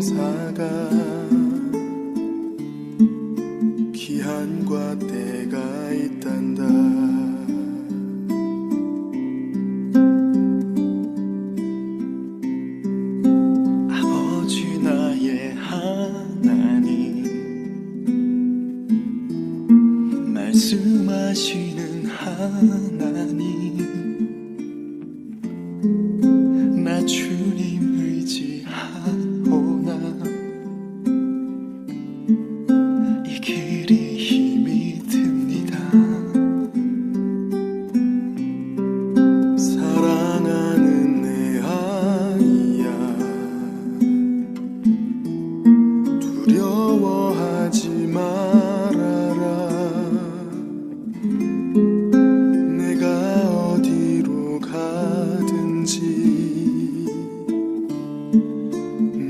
감사가 기한과 때가 있단다. 아버지 나의 하나님, 말씀하시는 하나님, 나 주님 의지하오나 이 길이 힘이 듭니다. 사랑하는 내 아이야, 두려워하지 말아라. 내가 어디로 가든지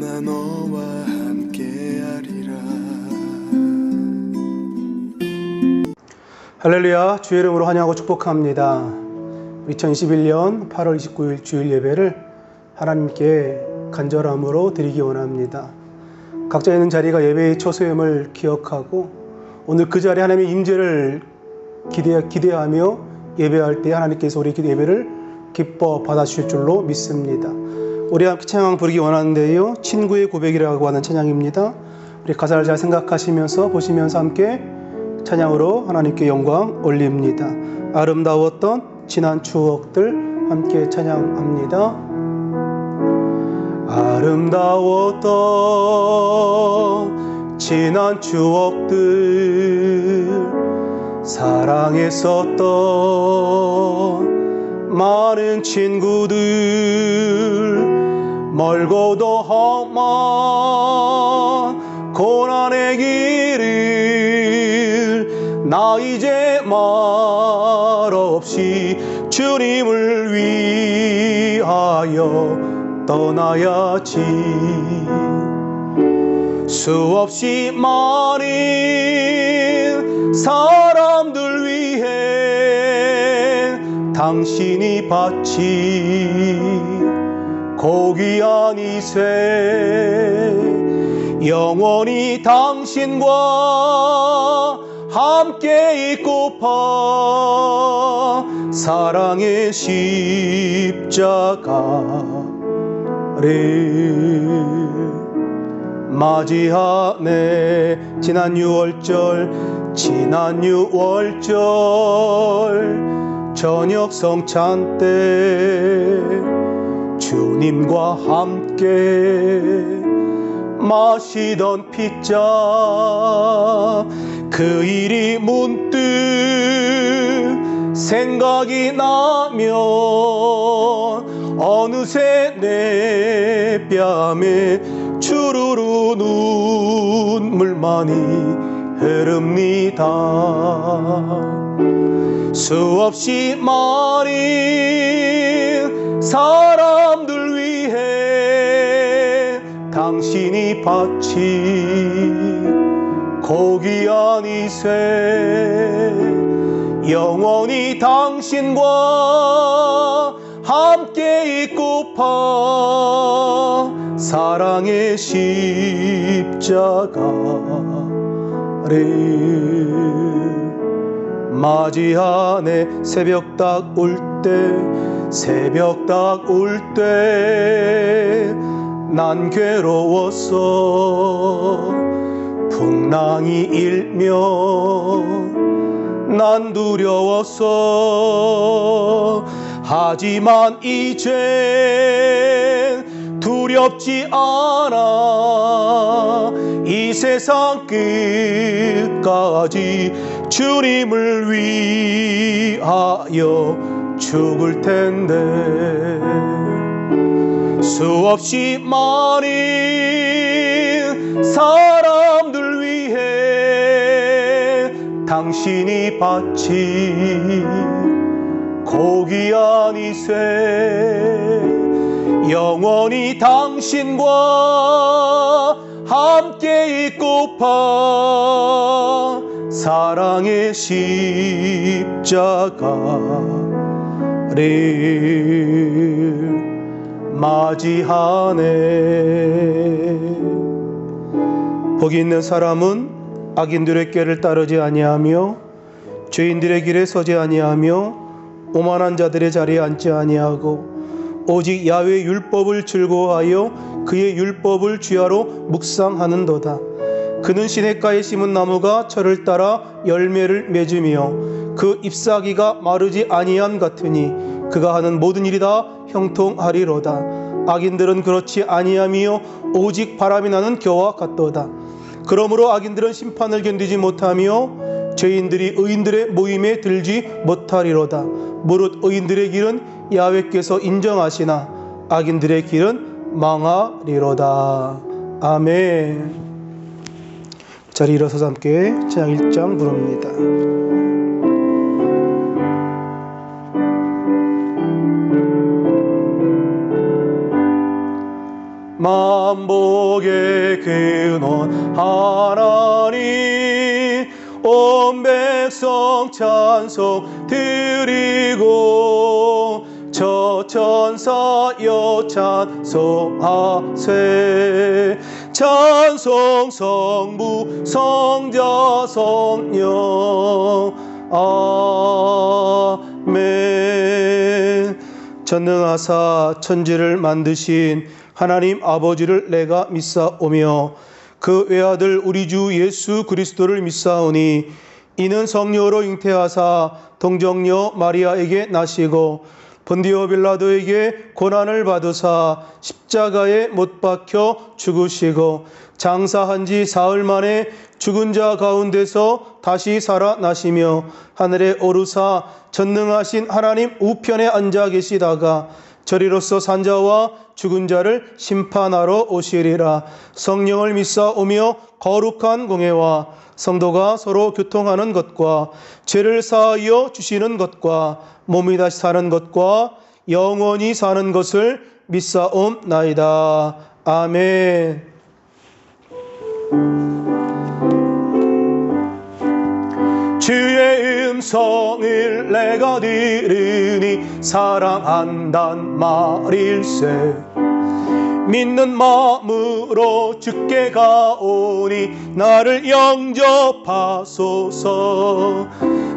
나 너와 함께하리라. 할렐루야, 주의 이름으로 환영하고 축복합니다. 2021년 8월 29일 주일 예배를 하나님께 간절함으로 드리기 원합니다. 각자 있는 자리가 예배의 초소임을 기억하고 오늘 그 자리에 하나님의 임재를 기대하며 예배할 때 하나님께서 우리 예배를 기뻐 받아주실 줄로 믿습니다. 우리 함께 찬양 부르기 원하는데요, 친구의 고백이라고 하는 찬양입니다. 우리 가사를 잘 생각하시면서 보시면서 함께 찬양으로 하나님께 영광 올립니다. 아름다웠던 지난 추억들 함께 찬양합니다. 아름다웠던 지난 추억들, 사랑했었던 많은 친구들, 멀고도 험한 고난의 길을 나 이제 말없이 주님을 위하여 떠나야지. 수없이 많은 사람들 위해 당신이 바친 고귀한 이세, 영원히 당신과 함께 있고파 사랑의 십자가를 맞이하네. 지난 6월절 저녁 성찬 때 주님과 함께 마시던 피자, 그 일이 문득 생각이 나면 어느새 내 뺨에 주르르 눈물만이 흐릅니다. 수없이 많은 사람들 위해 당신이 바친 고귀한 이세, 영원히 당신과 함께 있고파 사랑의 십자가를 맞이하네. 새벽닭 울 때 난 괴로웠어. 풍랑이 일면 난 두려웠어. 하지만 이제 두렵지 않아. 이 세상 끝까지 주님을 위하여 죽을 텐데. 수없이 많은 사람들 위해 당신이 바친 고귀한 이세, 영원히 당신과 함께 있고파 사랑의 십자가를 맞이하네. 복이 있는 사람은 악인들의 꾀를 따르지 아니하며 죄인들의 길에 서지 아니하며 오만한 자들의 자리에 앉지 아니하고 오직 야훼의 율법을 즐거워하여 그의 율법을 주야로 묵상하는도다. 그는 시냇가에 심은 나무가 철을 따라 열매를 맺으며 그 잎사귀가 마르지 아니함 같으니 그가 하는 모든 일이 다 형통하리로다. 악인들은 그렇지 아니하며 오직 바람이 나는 겨와 같도다. 그러므로 악인들은 심판을 견디지 못하며 죄인들이 의인들의 모임에 들지 못하리로다. 무릇 의인들의 길은 야훼께서 인정하시나 악인들의 길은 망하리로다. 아멘. 자리 일어서서 함께 찬양 1장 부릅니다. 만복의 근원 하나님 온 백성 찬송 드리고 저 천사여 찬송하세. 찬송 성부 성자 성령 아멘. 전능하사 천지를 만드신 하나님 아버지를 내가 믿사오며 그 외아들 우리 주 예수 그리스도를 믿사오니 이는 성령으로 잉태하사 동정녀 마리아에게 나시고 본디오 빌라도에게 고난을 받으사 십자가에 못 박혀 죽으시고 장사한 지 사흘 만에 죽은 자 가운데서 다시 살아나시며 하늘에 오르사 전능하신 하나님 우편에 앉아 계시다가 저리로서 산자와 죽은 자를 심판하러 오시리라. 성령을 믿사오며 거룩한 공회와 성도가 서로 교통하는 것과 죄를 사하여 주시는 것과 몸이 다시 사는 것과 영원히 사는 것을 믿사옵나이다. 아멘. 주의 음성을 내가 들으니 사랑한단 말일세. 믿는 마음으로 주께 가오니 나를 영접하소서.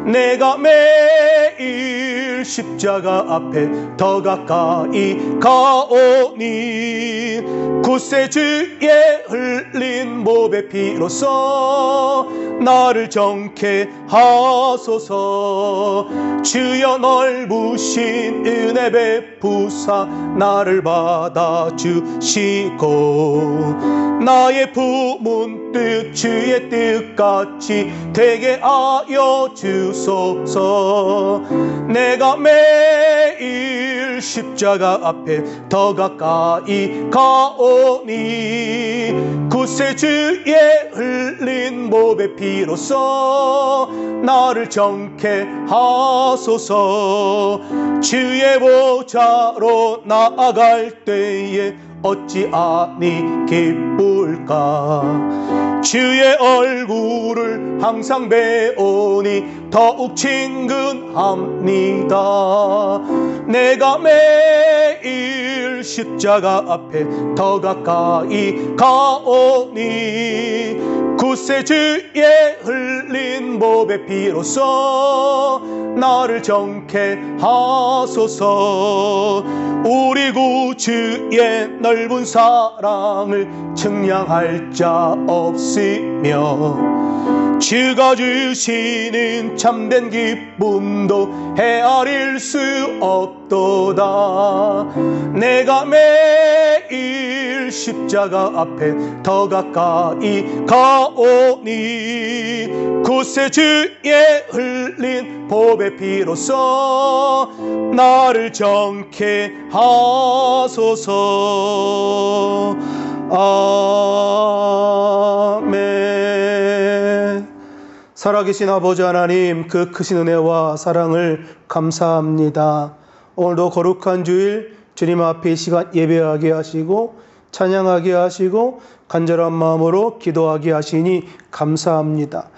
내가 매일 십자가 앞에 더 가까이 가오니 구세주의 흘린 몸의 피로써 나를 정케 하소서. 주여 넓으신 은혜 베푸사 나를 받아주시고 나의 품은 뜻 주의 뜻같이 되게 하여 주소서. 내가 매일 십자가 앞에 더 가까이 가오니 구세주의 흘린 몸의 피로써 나를 정케 하소서. 주의 보좌로 나아갈 때에 어찌 아니 기쁠까. 주의 얼굴을 항상 배우니 더욱 친근합니다. 내가 매일 십자가 앞에 더 가까이 가오니 구세주의 흘린 몸의 피로써 나를 정케 하소서. 우리 구주의 넓은 사랑을 측량할 자 없으며 주가 주시는 참된 기쁨도 헤아릴 수 없도다. 내가 매일 십자가 앞에 더 가까이 가오니 구세주의 흘린 보배 피로써 나를 정케 하소서. 아멘. 살아계신 아버지 하나님, 그 크신 은혜와 사랑을 감사합니다. 오늘도 거룩한 주일 주님 앞에 이 시간 예배하게 하시고 찬양하게 하시고 간절한 마음으로 기도하게 하시니 감사합니다.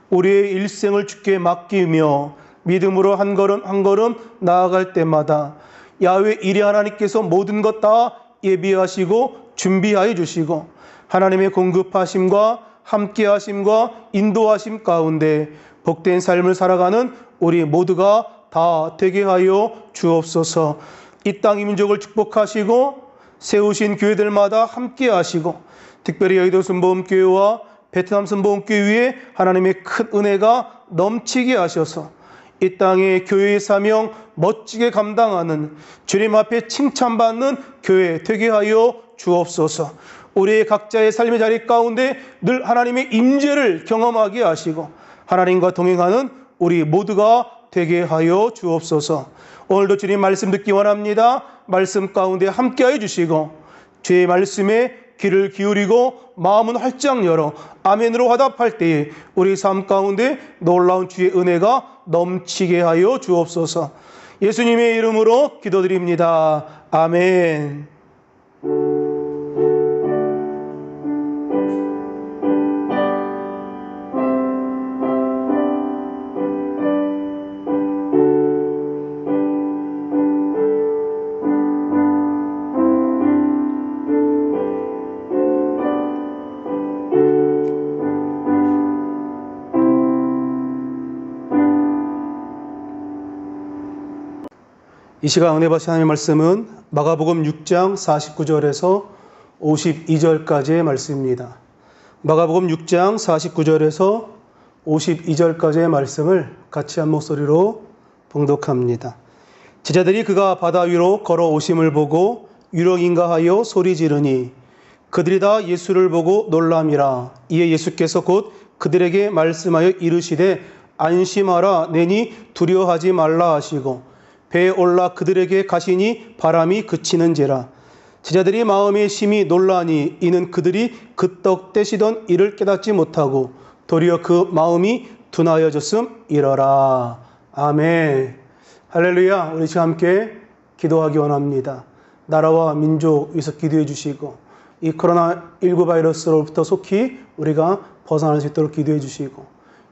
우리의 일생을 주께 맡기며 믿음으로 한 걸음 한 걸음 나아갈 때마다 야훼 이레 하나님께서 모든 것 다 예비하시고 준비하여 주시고 하나님의 공급하심과 함께하심과 인도하심 가운데 복된 삶을 살아가는 우리 모두가 다 되게 하여 주옵소서. 이 땅 이 민족을 축복하시고 세우신 교회들마다 함께하시고 특별히 여의도 순복음교회와 베트남 순복음교회 위에 하나님의 큰 은혜가 넘치게 하셔서 이 땅의 교회의 사명 멋지게 감당하는 주님 앞에 칭찬받는 교회 되게 하여 주옵소서. 우리의 각자의 삶의 자리 가운데 늘 하나님의 임재를 경험하게 하시고 하나님과 동행하는 우리 모두가 되게 하여 주옵소서. 오늘도 주님 말씀 듣기 원합니다. 말씀 가운데 함께하여 주시고 주의 말씀에 귀를 기울이고 마음은 활짝 열어 아멘으로 화답할 때에 우리 삶 가운데 놀라운 주의 은혜가 넘치게 하여 주옵소서. 예수님의 이름으로 기도드립니다. 아멘. 이 시간 은혜 받으신 하나님의 말씀은 마가복음 6장 49절에서 52절까지의 말씀입니다. 마가복음 6장 49절에서 52절까지의 말씀을 같이 한 목소리로 봉독합니다. 제자들이 그가 바다 위로 걸어오심을 보고 유령인가 하여 소리 지르니 그들이 다 예수를 보고 놀람이라. 이에 예수께서 곧 그들에게 말씀하여 이르시되 안심하라 내니 두려워하지 말라 하시고 배에 올라 그들에게 가시니 바람이 그치는지라. 제자들이 마음에 심히 놀라니 이는 그들이 그 떡 떼시던 이를 깨닫지 못하고 도리어 그 마음이 둔하여졌음이러라. 아멘. 할렐루야. 우리 지금 함께 기도하기 원합니다. 나라와 민족 위해서 기도해 주시고 이 코로나19 바이러스로부터 속히 우리가 벗어날 수 있도록 기도해 주시고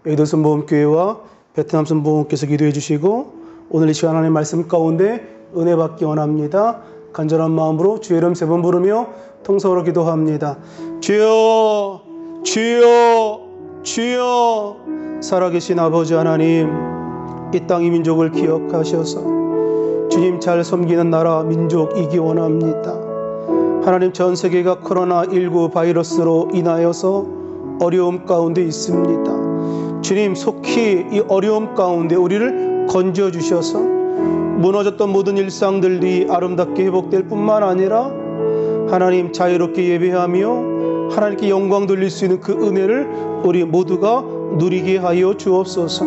여의도 순복음교회와 베트남 순복음교회에서 기도해 주시고 오늘 이 시간 하나님의 말씀 가운데 은혜 받기 원합니다. 간절한 마음으로 주의 이름 세 번 부르며 통성으로 기도합니다. 주여 주여 주여. 살아계신 아버지 하나님, 이 땅 이 민족을 기억하셔서 주님 잘 섬기는 나라 민족이기 원합니다. 하나님, 전 세계가 코로나19 바이러스로 인하여서 어려움 가운데 있습니다. 주님, 속히 이 어려움 가운데 우리를 건져주셔서 무너졌던 모든 일상들이 아름답게 회복될 뿐만 아니라 하나님 자유롭게 예배하며 하나님께 영광 돌릴 수 있는 그 은혜를 우리 모두가 누리게 하여 주옵소서.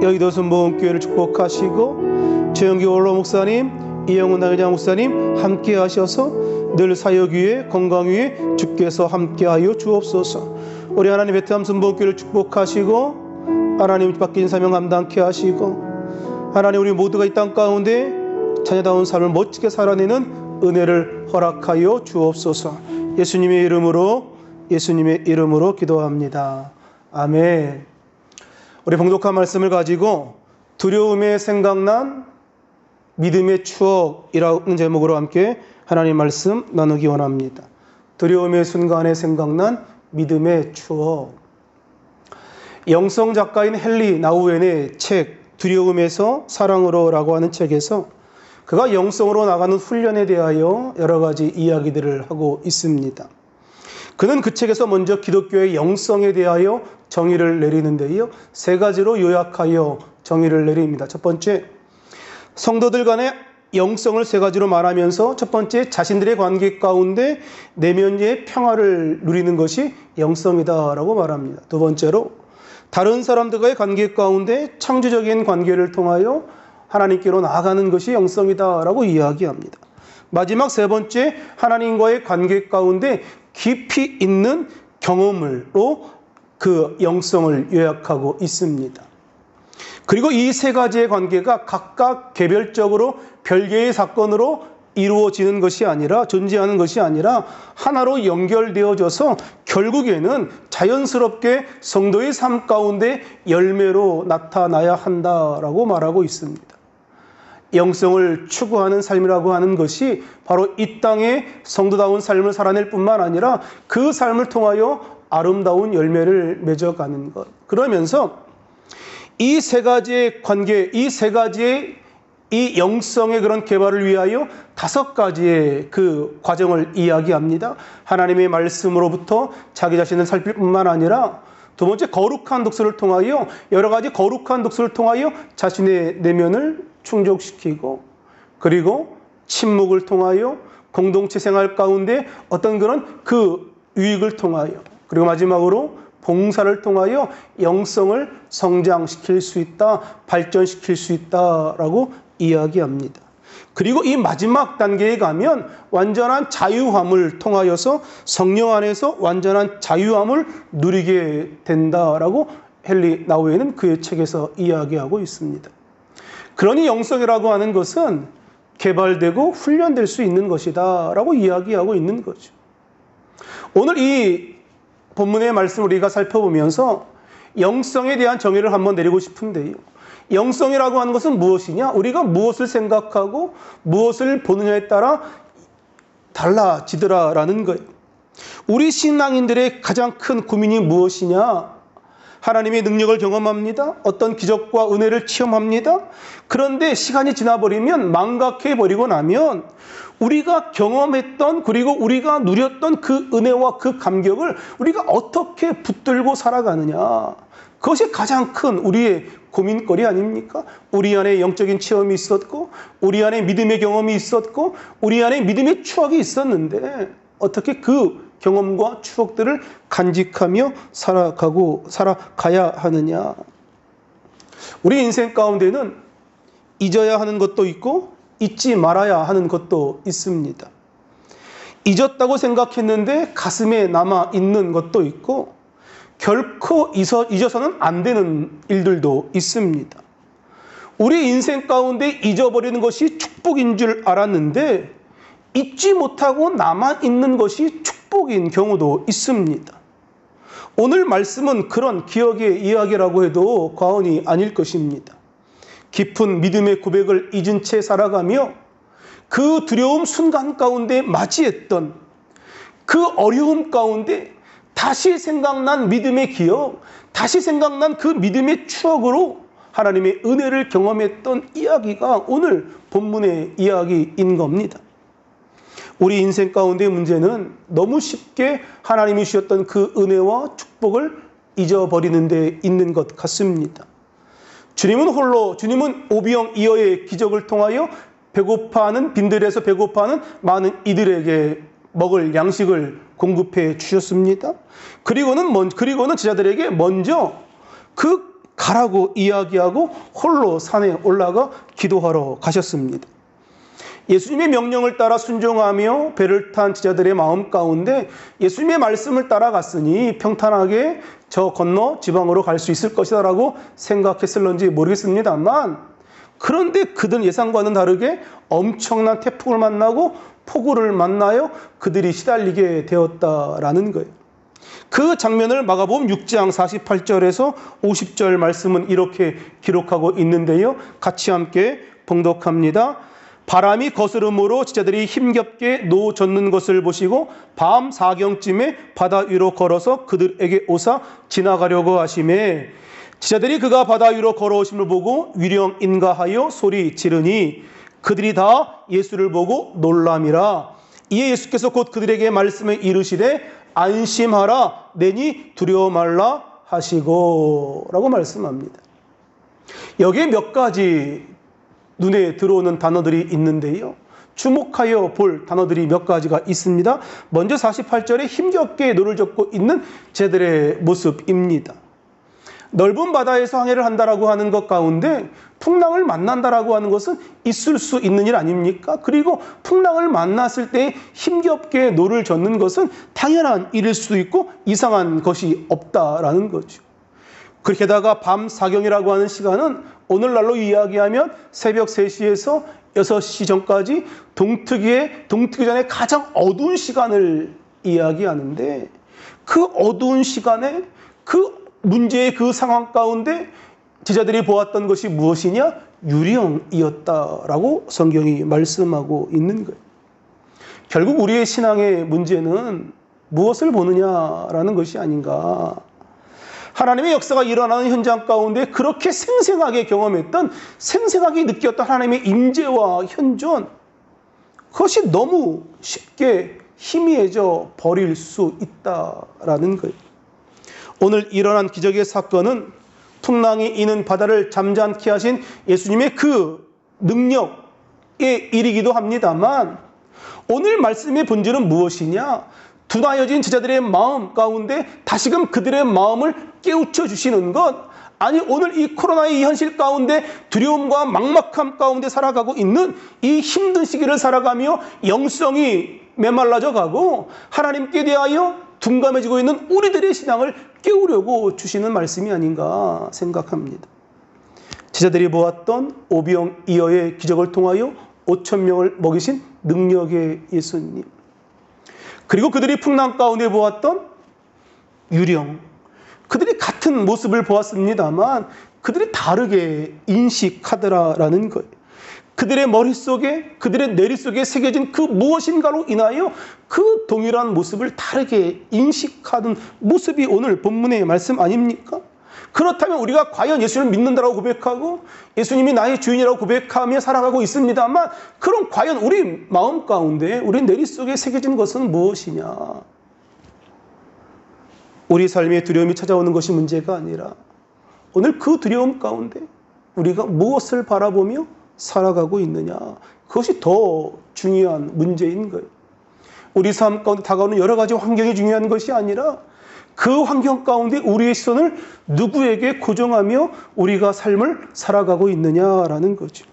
여의도 순복음교회를 축복하시고 최영기 원로 목사님, 이영훈 나회장 목사님 함께 하셔서 늘 사역 위에 건강 위에 주께서 함께 하여 주옵소서. 우리 하나님 베트남 순복음교회를 축복하시고 하나님 바뀐 사명 감당케 하시고 하나님 우리 모두가 이 땅 가운데 자녀다운 삶을 멋지게 살아내는 은혜를 허락하여 주옵소서. 예수님의 이름으로 기도합니다. 아멘. 우리 봉독한 말씀을 가지고 두려움에 생각난 믿음의 추억이라는 제목으로 함께 하나님 말씀 나누기 원합니다. 두려움의 순간에 생각난 믿음의 추억. 영성 작가인 헨리 나우엔의 책 두려움에서 사랑으로라고 하는 책에서 그가 영성으로 나가는 훈련에 대하여 여러 가지 이야기들을 하고 있습니다. 그는 그 책에서 먼저 기독교의 영성에 대하여 정의를 내리는데요, 세 가지로 요약하여 정의를 내립니다. 첫 번째, 성도들 간의 영성을 세 가지로 말하면서 첫 번째, 자신들의 관계 가운데 내면의 평화를 누리는 것이 영성이다라고 말합니다. 두 번째로, 다른 사람들과의 관계 가운데 창조적인 관계를 통하여 하나님께로 나아가는 것이 영성이다라고 이야기합니다. 마지막 세 번째, 하나님과의 관계 가운데 깊이 있는 경험으로 그 영성을 요약하고 있습니다. 그리고 이 세 가지의 관계가 각각 개별적으로 별개의 사건으로 이루어지는 것이 아니라, 존재하는 것이 아니라 하나로 연결되어져서 결국에는 자연스럽게 성도의 삶 가운데 열매로 나타나야 한다라고 말하고 있습니다. 영성을 추구하는 삶이라고 하는 것이 바로 이 땅의 성도다운 삶을 살아낼 뿐만 아니라 그 삶을 통하여 아름다운 열매를 맺어가는 것. 그러면서 이 세 가지의 관계, 이 세 가지의 이 영성의 그런 개발을 위하여 5가지의 그 과정을 이야기합니다. 하나님의 말씀으로부터 자기 자신을 살필 뿐만 아니라 두 번째, 거룩한 독서를 통하여 여러 가지 거룩한 독서를 통하여 자신의 내면을 충족시키고, 그리고 침묵을 통하여 공동체 생활 가운데 어떤 그런 그 유익을 통하여, 그리고 마지막으로 봉사를 통하여 영성을 성장시킬 수 있다, 발전시킬 수 있다라고 이야기합니다. 그리고 이 마지막 단계에 가면 완전한 자유함을 통하여서 성령 안에서 완전한 자유함을 누리게 된다라고 헨리 나우에는 그의 책에서 이야기하고 있습니다. 그러니 영성이라고 하는 것은 개발되고 훈련될 수 있는 것이다 라고 이야기하고 있는 거죠. 오늘 이 본문의 말씀을 우리가 살펴보면서 영성에 대한 정의를 한번 내리고 싶은데요. 영성이라고 하는 것은 무엇이냐? 우리가 무엇을 생각하고 무엇을 보느냐에 따라 달라지더라라는 거예요. 우리 신앙인들의 가장 큰 고민이 무엇이냐? 하나님의 능력을 경험합니다. 어떤 기적과 은혜를 체험합니다. 그런데 시간이 지나버리면, 망각해버리고 나면 우리가 경험했던, 그리고 우리가 누렸던 그 은혜와 그 감격을 우리가 어떻게 붙들고 살아가느냐. 그것이 가장 큰 우리의 고민거리 아닙니까? 우리 안에 영적인 체험이 있었고, 우리 안에 믿음의 경험이 있었고, 우리 안에 믿음의 추억이 있었는데 어떻게 그 경험과 추억들을 간직하며 살아가야 하느냐. 우리 인생 가운데는 잊어야 하는 것도 있고 잊지 말아야 하는 것도 있습니다. 잊었다고 생각했는데 가슴에 남아있는 것도 있고, 결코 잊어서는 안 되는 일들도 있습니다. 우리 인생 가운데 잊어버리는 것이 축복인 줄 알았는데 잊지 못하고 남아있는 것이 축복인 경우도 있습니다. 오늘 말씀은 그런 기억의 이야기라고 해도 과언이 아닐 것입니다. 깊은 믿음의 고백을 잊은 채 살아가며 그 두려움 순간 가운데 맞이했던 그 어려움 가운데 다시 생각난 믿음의 기억, 다시 생각난 그 믿음의 추억으로 하나님의 은혜를 경험했던 이야기가 오늘 본문의 이야기인 겁니다. 우리 인생 가운데의 문제는 너무 쉽게 하나님이 주셨던 그 은혜와 축복을 잊어버리는 데 있는 것 같습니다. 주님은 오병 이어의 기적을 통하여 배고파하는, 빈들에서 배고파하는 많은 이들에게 먹을 양식을 공급해 주셨습니다. 그리고는 제자들에게 먼저 가라고 이야기하고 홀로 산에 올라가 기도하러 가셨습니다. 예수님의 명령을 따라 순종하며 배를 탄 제자들의 마음 가운데 예수님의 말씀을 따라갔으니 평탄하게 저 건너 지방으로 갈 수 있을 것이다 라고 생각했을런지 모르겠습니다만, 그런데 그들 예상과는 다르게 엄청난 태풍을 만나고 폭우를 만나요 그들이 시달리게 되었다라는 거예요. 그 장면을 마가복음 6장 48절에서 50절 말씀은 이렇게 기록하고 있는데요. 같이 함께 봉독합니다. 바람이 거스름으로 제자들이 힘겹게 노젓는 것을 보시고 밤 4경쯤에 바다 위로 걸어서 그들에게 오사 지나가려고 하시매, 제자들이 그가 바다 위로 걸어오심을 보고 위령인가하여 소리 지르니 그들이 다 예수를 보고 놀람이라. 이에 예수께서 곧 그들에게 말씀을 이르시되 안심하라, 내니 두려워 말라 하시고 라고 말씀합니다. 여기에 몇 가지 눈에 들어오는 단어들이 있는데요. 주목하여 볼 단어들이 몇 가지가 있습니다. 먼저 48절에 힘겹게 노를 젓고 있는 제들의 모습입니다. 넓은 바다에서 항해를 한다라고 하는 것 가운데 풍랑을 만난다라고 하는 것은 있을 수 있는 일 아닙니까? 그리고 풍랑을 만났을 때 힘겹게 노를 젓는 것은 당연한 일일 수도 있고 이상한 것이 없다라는 거죠. 그렇게다가 밤 사경이라고 하는 시간은 오늘날로 이야기하면 새벽 3시에서 6시 전까지 동트기 전에 가장 어두운 시간을 이야기하는데, 그 어두운 시간에 그 문제의 그 상황 가운데 제자들이 보았던 것이 무엇이냐? 유령이었다라고 성경이 말씀하고 있는 거예요. 결국 우리의 신앙의 문제는 무엇을 보느냐라는 것이 아닌가. 하나님의 역사가 일어나는 현장 가운데 그렇게 생생하게 경험했던, 생생하게 느꼈던 하나님의 임재와 현존, 그것이 너무 쉽게 희미해져 버릴 수 있다라는 거예요. 오늘 일어난 기적의 사건은 풍랑이 이는 바다를 잠잠케 하신 예수님의 그 능력의 일이기도 합니다만, 오늘 말씀의 본질은 무엇이냐? 둔하여진 제자들의 마음 가운데 다시금 그들의 마음을 깨우쳐 주시는 것, 아니 오늘 이 코로나의 이 현실 가운데 두려움과 막막함 가운데 살아가고 있는 이 힘든 시기를 살아가며 영성이 메말라져 가고 하나님께 대하여 둔감해지고 있는 우리들의 신앙을 깨우려고 주시는 말씀이 아닌가 생각합니다. 제자들이 보았던 오병이어의 기적을 통하여 5,000명을 먹이신 능력의 예수님, 그리고 그들이 풍랑 가운데 보았던 유령, 그들이 같은 모습을 보았습니다만 그들이 다르게 인식하더라라는 거예요. 그들의 머릿속에, 그들의 내릿속에 새겨진 그 무엇인가로 인하여 그 동일한 모습을 다르게 인식하는 모습이 오늘 본문의 말씀 아닙니까? 그렇다면 우리가 과연 예수를 믿는다고 고백하고 예수님이 나의 주인이라고 고백하며 살아가고 있습니다만, 그럼 과연 우리 마음 가운데, 우리 내릿속에 새겨진 것은 무엇이냐? 우리 삶에 두려움이 찾아오는 것이 문제가 아니라 오늘 그 두려움 가운데 우리가 무엇을 바라보며 살아가고 있느냐, 그것이 더 중요한 문제인 거예요. 우리 삶 가운데 다가오는 여러 가지 환경이 중요한 것이 아니라 그 환경 가운데 우리의 시선을 누구에게 고정하며 우리가 삶을 살아가고 있느냐라는 거죠.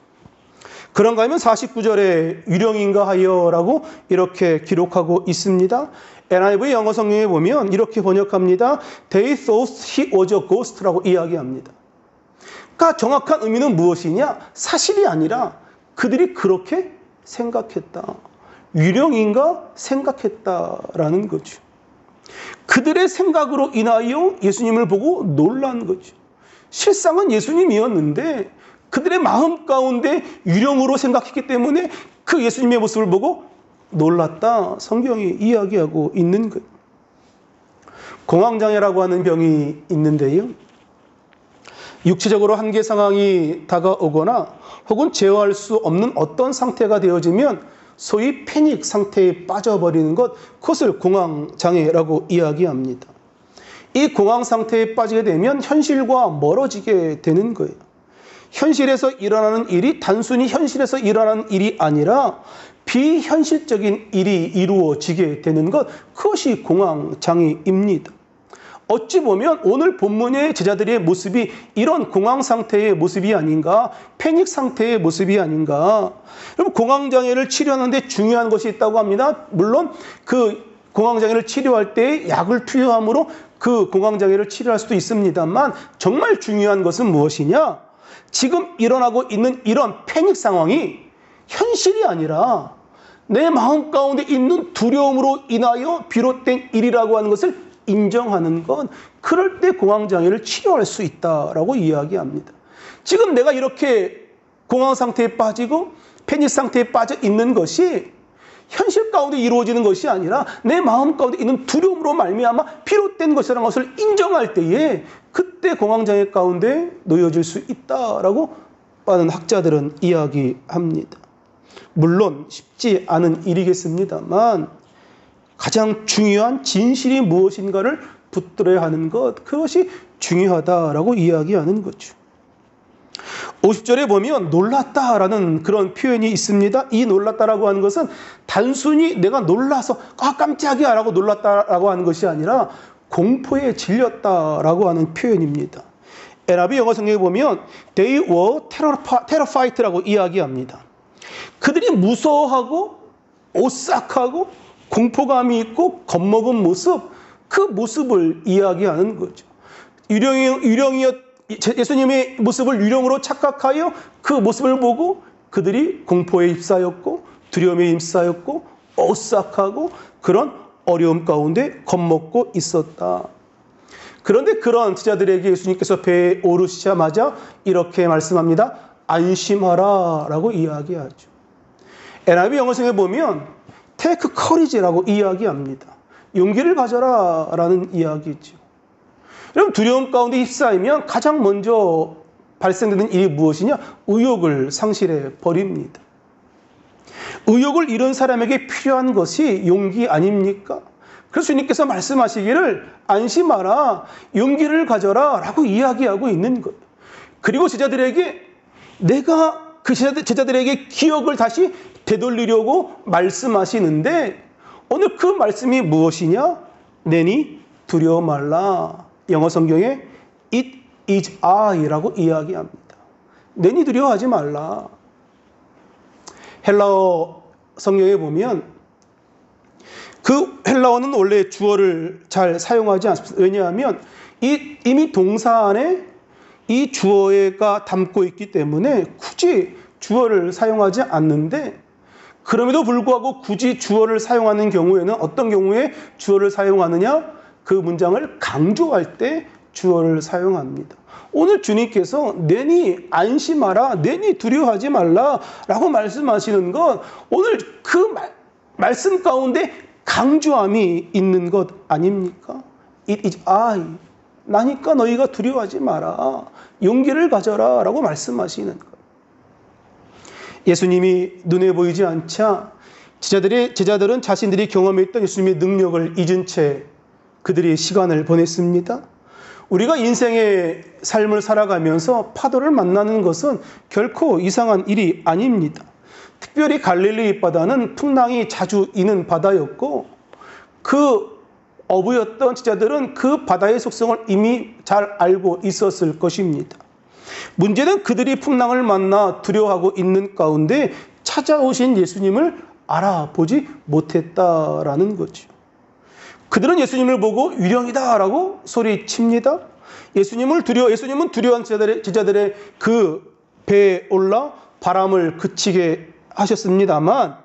그런가 하면 49절에 유령인가 하여라고 이렇게 기록하고 있습니다. NIV 영어 성경에 보면 이렇게 번역합니다. They thought he was a ghost라고 이야기합니다. 그러니까 정확한 의미는 무엇이냐? 사실이 아니라 그들이 그렇게 생각했다. 유령인가 생각했다라는 거죠. 그들의 생각으로 인하여 예수님을 보고 놀란 거죠. 실상은 예수님이었는데 그들의 마음 가운데 유령으로 생각했기 때문에 그 예수님의 모습을 보고 놀랐다. 성경이 이야기하고 있는 거예요. 공황장애라고 하는 병이 있는데요, 육체적으로 한계 상황이 다가오거나 혹은 제어할 수 없는 어떤 상태가 되어지면 소위 패닉 상태에 빠져버리는 것, 그것을 공황장애라고 이야기합니다. 이 공황 상태에 빠지게 되면 현실과 멀어지게 되는 거예요. 현실에서 일어나는 일이 단순히 현실에서 일어나는 일이 아니라 비현실적인 일이 이루어지게 되는 것, 그것이 공황장애입니다. 어찌 보면 오늘 본문의 제자들의 모습이 이런 공황 상태의 모습이 아닌가, 패닉 상태의 모습이 아닌가. 여러분, 공황장애를 치료하는데 중요한 것이 있다고 합니다. 물론 그 공황장애를 치료할 때 약을 투여함으로 그 공황장애를 치료할 수도 있습니다만, 정말 중요한 것은 무엇이냐? 지금 일어나고 있는 이런 패닉 상황이 현실이 아니라 내 마음 가운데 있는 두려움으로 인하여 비롯된 일이라고 하는 것을 인정하는 건, 그럴 때 공황장애를 치료할 수 있다라고 이야기합니다. 지금 내가 이렇게 공황 상태에 빠지고 패닉 상태에 빠져 있는 것이 현실 가운데 이루어지는 것이 아니라 내 마음 가운데 있는 두려움으로 말미암아 비롯된 것이라는 것을 인정할 때에 그때 공황장애 가운데 놓여질 수 있다라고 많은 학자들은 이야기합니다. 물론 쉽지 않은 일이겠습니다만 가장 중요한 진실이 무엇인가를 붙들어야 하는 것, 그것이 중요하다라고 이야기하는 거죠. 50절에 보면 놀랐다라는 그런 표현이 있습니다. 이 놀랐다라고 하는 것은 단순히 내가 놀라서 깜짝이야 라고 놀랐다라고 하는 것이 아니라 공포에 질렸다라고 하는 표현입니다. NIV 영어 성경에 보면 They were terrified라고 이야기합니다. 그들이 무서워하고 오싹하고 공포감이 있고 겁먹은 모습, 그 모습을 이야기하는 거죠. 예수님의 모습을 유령으로 착각하여 그 모습을 보고 그들이 공포에 휩싸였고 두려움에 휩싸였고 오싹하고 그런 어려움 가운데 겁먹고 있었다. 그런데 그런 제자들에게 예수님께서 배에 오르시자마자 이렇게 말씀합니다. 안심하라 라고 이야기하죠. NIV 영어성에 보면 take courage라고 이야기합니다. 용기를 가져라 라는 이야기죠. 여러분, 두려움 가운데 휩싸이면 가장 먼저 발생되는 일이 무엇이냐? 의욕을 상실해 버립니다. 의욕을 잃은 사람에게 필요한 것이 용기 아닙니까? 그래서 주님께서 말씀하시기를 안심하라, 용기를 가져라 라고 이야기하고 있는 거예요. 그리고 제자들에게 내가 그 제자들에게 기억을 다시 되돌리려고 말씀하시는데 오늘 그 말씀이 무엇이냐? 내니 두려워 말라. 영어 성경에 It is I라고 이야기합니다. 내니 두려워하지 말라. 헬라어 성경에 보면 그 헬라어는 원래 주어를 잘 사용하지 않습니다. 왜냐하면 이미 동사 안에 이 주어가 담고 있기 때문에 굳이 주어를 사용하지 않는데, 그럼에도 불구하고 굳이 주어를 사용하는 경우에는 어떤 경우에 주어를 사용하느냐? 그 문장을 강조할 때 주어를 사용합니다. 오늘 주님께서 내니 안심하라, 내니 두려워하지 말라 라고 말씀하시는 건 오늘 그 말씀 가운데 강조함이 있는 것 아닙니까? It is I. 나니까 너희가 두려워하지 마라. 용기를 가져라 라고 말씀하시는 것. 예수님이 눈에 보이지 않자 제자들은 자신들이 경험했던 예수님의 능력을 잊은 채 그들이 시간을 보냈습니다. 우리가 인생의 삶을 살아가면서 파도를 만나는 것은 결코 이상한 일이 아닙니다. 특별히 갈릴리 바다는 풍랑이 자주 있는 바다였고 그 어부였던 제자들은 그 바다의 속성을 이미 잘 알고 있었을 것입니다. 문제는 그들이 풍랑을 만나 두려워하고 있는 가운데 찾아오신 예수님을 알아보지 못했다라는 거죠. 그들은 예수님을 보고 유령이다라고 소리칩니다. 예수님은 두려워한 제자들의 그 배에 올라 바람을 그치게 하셨습니다만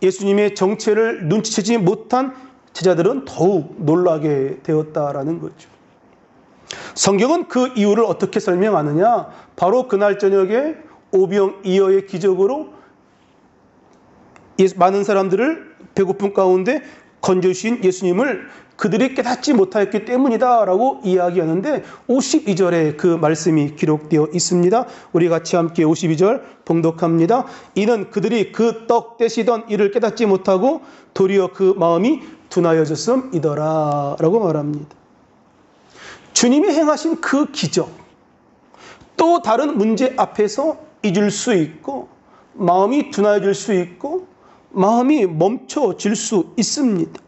예수님의 정체를 눈치채지 못한 제자들은 더욱 놀라게 되었다라는 거죠. 성경은 그 이유를 어떻게 설명하느냐? 바로 그날 저녁에 오병이어의 기적으로 많은 사람들을 배고픔 가운데 건져주신 예수님을 그들이 깨닫지 못하였기 때문이다라고 이야기하는데 52절에 그 말씀이 기록되어 있습니다. 우리 같이 함께 52절 봉독합니다. 이는 그들이 그 떡 떼시던 이를 깨닫지 못하고 도리어 그 마음이 둔하여졌음이더라 라고 말합니다. 주님이 행하신 그 기적, 또 다른 문제 앞에서 잊을 수 있고 마음이 둔하여질 수 있고 마음이 멈춰질 수 있습니다.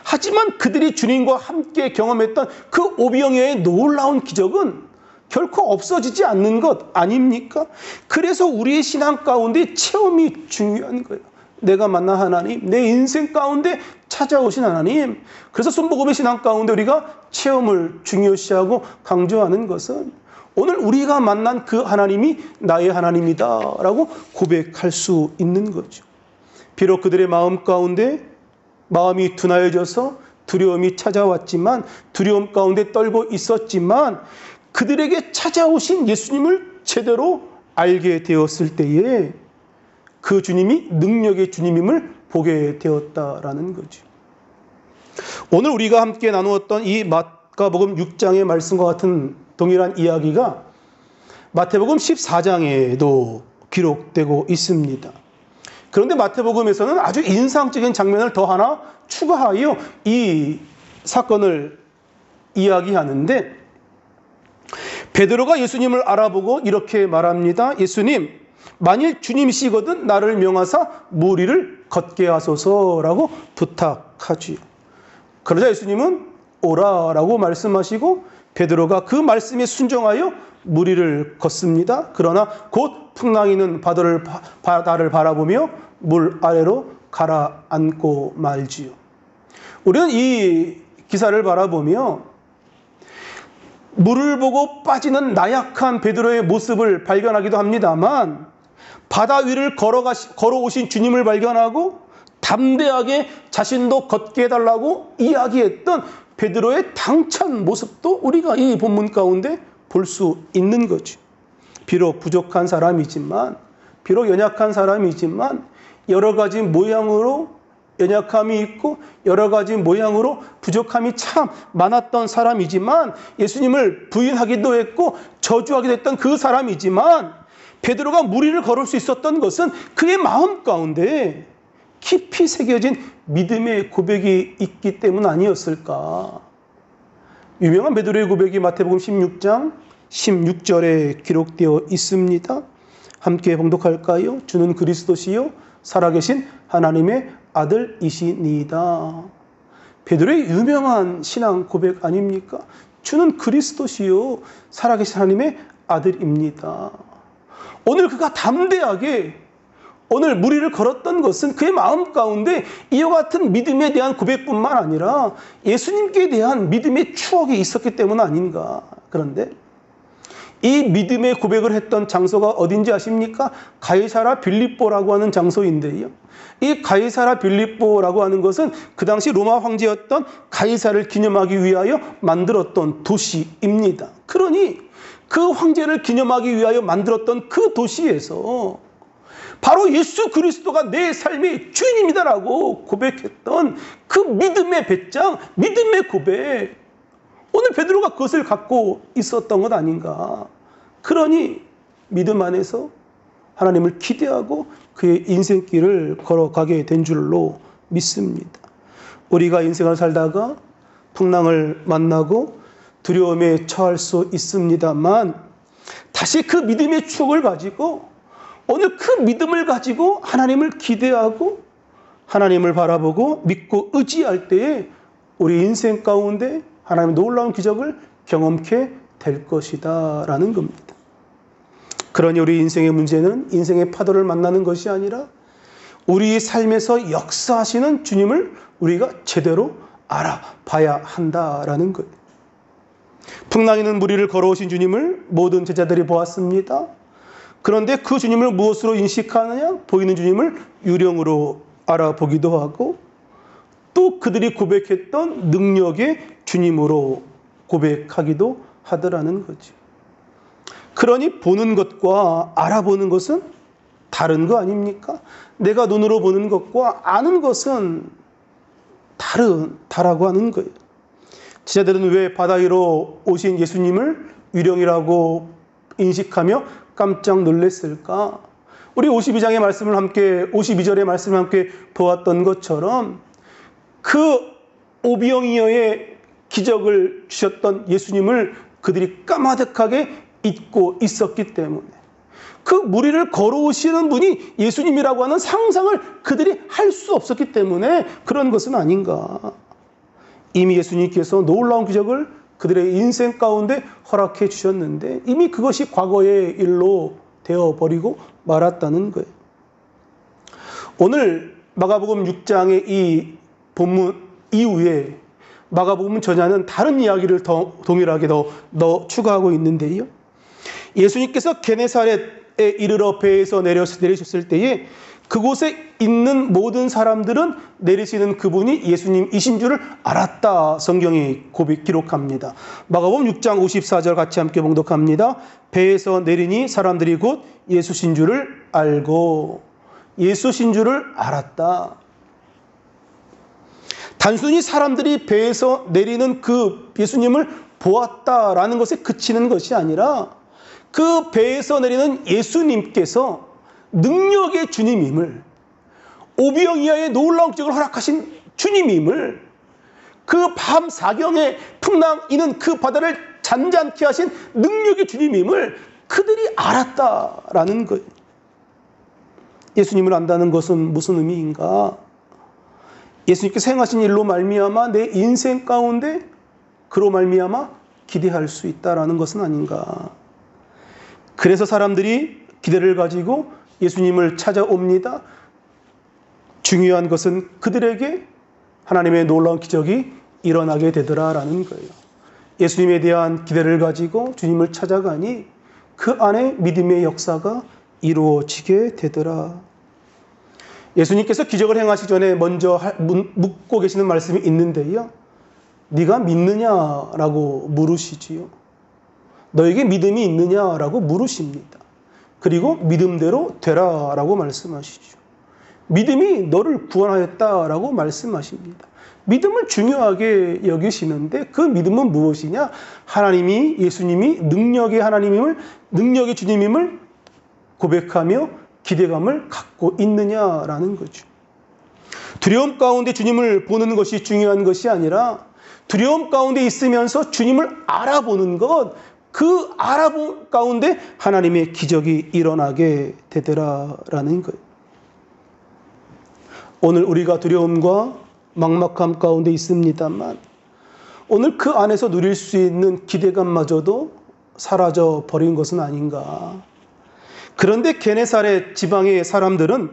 하지만 그들이 주님과 함께 경험했던 그 오병이어의 놀라운 기적은 결코 없어지지 않는 것 아닙니까? 그래서 우리의 신앙 가운데 체험이 중요한 거예요. 내가 만난 하나님, 내 인생 가운데 찾아오신 하나님. 그래서 손복음의 신앙 가운데 우리가 체험을 중요시하고 강조하는 것은 오늘 우리가 만난 그 하나님이 나의 하나님이다 라고 고백할 수 있는 거죠. 비록 그들의 마음 가운데 마음이 둔하여져서 두려움이 찾아왔지만, 두려움 가운데 떨고 있었지만 그들에게 찾아오신 예수님을 제대로 알게 되었을 때에 그 주님이 능력의 주님임을 보게 되었다라는 거죠. 오늘 우리가 함께 나누었던 이 마가복음 6장의 말씀과 같은 동일한 이야기가 마태복음 14장에도 기록되고 있습니다. 그런데 마태복음에서는 아주 인상적인 장면을 더 하나 추가하여 이 사건을 이야기하는데, 베드로가 예수님을 알아보고 이렇게 말합니다. 예수님, 만일 주님이시거든 나를 명하사 물 위를 걷게 하소서라고 부탁하지요. 그러자 예수님은 오라라고 말씀하시고 베드로가 그 말씀에 순종하여 물 위를 걷습니다. 그러나 곧 풍랑이는 바다를 바라보며 물 아래로 가라앉고 말지요. 우리는 이 기사를 바라보며 물을 보고 빠지는 나약한 베드로의 모습을 발견하기도 합니다만, 바다 위를 걸어오신 주님을 발견하고 담대하게 자신도 걷게 해달라고 이야기했던 베드로의 당찬 모습도 우리가 이 본문 가운데 볼 수 있는 거죠. 비록 부족한 사람이지만, 비록 연약한 사람이지만 여러 가지 모양으로 연약함이 있고 여러 가지 모양으로 부족함이 참 많았던 사람이지만, 예수님을 부인하기도 했고 저주하기도 했던 그 사람이지만, 베드로가 무리를 걸을 수 있었던 것은 그의 마음 가운데 깊이 새겨진 믿음의 고백이 있기 때문 아니었을까. 유명한 베드로의 고백이 마태복음 16장 16절에 기록되어 있습니다. 함께 봉독할까요? 주는 그리스도시요 살아계신 하나님의 아들이시니이다. 베드로의 유명한 신앙 고백 아닙니까? 주는 그리스도시요 살아계신 하나님의 아들입니다. 오늘 그가 담대하게 오늘 무리를 걸었던 것은 그의 마음 가운데 이와 같은 믿음에 대한 고백뿐만 아니라 예수님께 대한 믿음의 추억이 있었기 때문 아닌가. 그런데 이 믿음의 고백을 했던 장소가 어딘지 아십니까? 가이사라 빌립보라고 하는 장소인데요. 이 가이사라 빌립보라고 하는 것은 그 당시 로마 황제였던 가이사를 기념하기 위하여 만들었던 도시입니다. 그러니 그 황제를 기념하기 위하여 만들었던 그 도시에서 바로 예수 그리스도가 내 삶의 주인입니다라고 고백했던 그 믿음의 배짱, 믿음의 고백, 오늘 베드로가 그것을 갖고 있었던 것 아닌가. 그러니 믿음 안에서 하나님을 기대하고 그의 인생길을 걸어가게 된 줄로 믿습니다. 우리가 인생을 살다가 풍랑을 만나고 두려움에 처할 수 있습니다만, 다시 그 믿음의 추억을 가지고 오늘 그 믿음을 가지고 하나님을 기대하고 하나님을 바라보고 믿고 의지할 때에 우리 인생 가운데 하나님의 놀라운 기적을 경험케 될 것이다 라는 겁니다. 그러니 우리 인생의 문제는 인생의 파도를 만나는 것이 아니라 우리 삶에서 역사하시는 주님을 우리가 제대로 알아봐야 한다라는 거예요. 풍랑이는 무리를 걸어오신 주님을 모든 제자들이 보았습니다. 그런데 그 주님을 무엇으로 인식하느냐? 보이는 주님을 유령으로 알아보기도 하고 또 그들이 고백했던 능력의 주님으로 고백하기도 하더라는 거죠. 그러니 보는 것과 알아보는 것은 다른 거 아닙니까? 내가 눈으로 보는 것과 아는 것은 다르다라고 하는 거예요. 제자들은 왜 바다 위로 오신 예수님을 유령이라고 인식하며 깜짝 놀랐을까? 우리 52장의 말씀을 함께 52절의 말씀을 함께 보았던 것처럼 그 오병이어의 기적을 주셨던 예수님을 그들이 까마득하게 잊고 있었기 때문에 그 무리를 걸어오시는 분이 예수님이라고 하는 상상을 그들이 할 수 없었기 때문에 그런 것은 아닌가. 이미 예수님께서 놀라운 기적을 그들의 인생 가운데 허락해 주셨는데 이미 그것이 과거의 일로 되어버리고 말았다는 거예요. 오늘 마가복음 6장의 이 본문 이후에 마가복음 전야는 다른 이야기를 동일하게 더 추가하고 있는데요. 예수님께서 게네사렛에 이르러 배에서 내리셨을 때에 그곳에 있는 모든 사람들은 내리시는 그분이 예수님이신 줄을 알았다. 성경이 기록합니다. 마가복음 6장 54절 같이 함께 봉독합니다. 배에서 내리니 사람들이 곧 예수신 줄을 알고 예수신 줄을 알았다. 단순히 사람들이 배에서 내리는 그 예수님을 보았다라는 것에 그치는 것이 아니라 그 배에서 내리는 예수님께서 능력의 주님임을, 오병이어의 놀라운 기적을 허락하신 주님임을, 그 밤 사경에 풍랑이는 그 바다를 잔잔케 하신 능력의 주님임을 그들이 알았다라는 거예요. 예수님을 안다는 것은 무슨 의미인가? 예수님께서 행하신 일로 말미암아 내 인생 가운데 그로 말미암아 기대할 수 있다라는 것은 아닌가? 그래서 사람들이 기대를 가지고 예수님을 찾아옵니다. 중요한 것은 그들에게 하나님의 놀라운 기적이 일어나게 되더라라는 거예요. 예수님에 대한 기대를 가지고 주님을 찾아가니 그 안에 믿음의 역사가 이루어지게 되더라. 예수님께서 기적을 행하시기 전에 먼저 묻고 계시는 말씀이 있는데요. 네가 믿느냐라고 물으시지요. 너에게 믿음이 있느냐라고 물으십니다. 그리고 믿음대로 되라라고 말씀하시죠. 믿음이 너를 구원하였다라고 말씀하십니다. 믿음을 중요하게 여기시는데 그 믿음은 무엇이냐? 하나님이, 예수님이 능력의 하나님임을, 능력의 주님임을 고백하며 기대감을 갖고 있느냐라는 거죠. 두려움 가운데 주님을 보는 것이 중요한 것이 아니라 두려움 가운데 있으면서 주님을 알아보는 것, 그 알아본 가운데 하나님의 기적이 일어나게 되더라라는 거예요. 오늘 우리가 두려움과 막막함 가운데 있습니다만 오늘 그 안에서 누릴 수 있는 기대감마저도 사라져 버린 것은 아닌가. 그런데 게네사렛 지방의 사람들은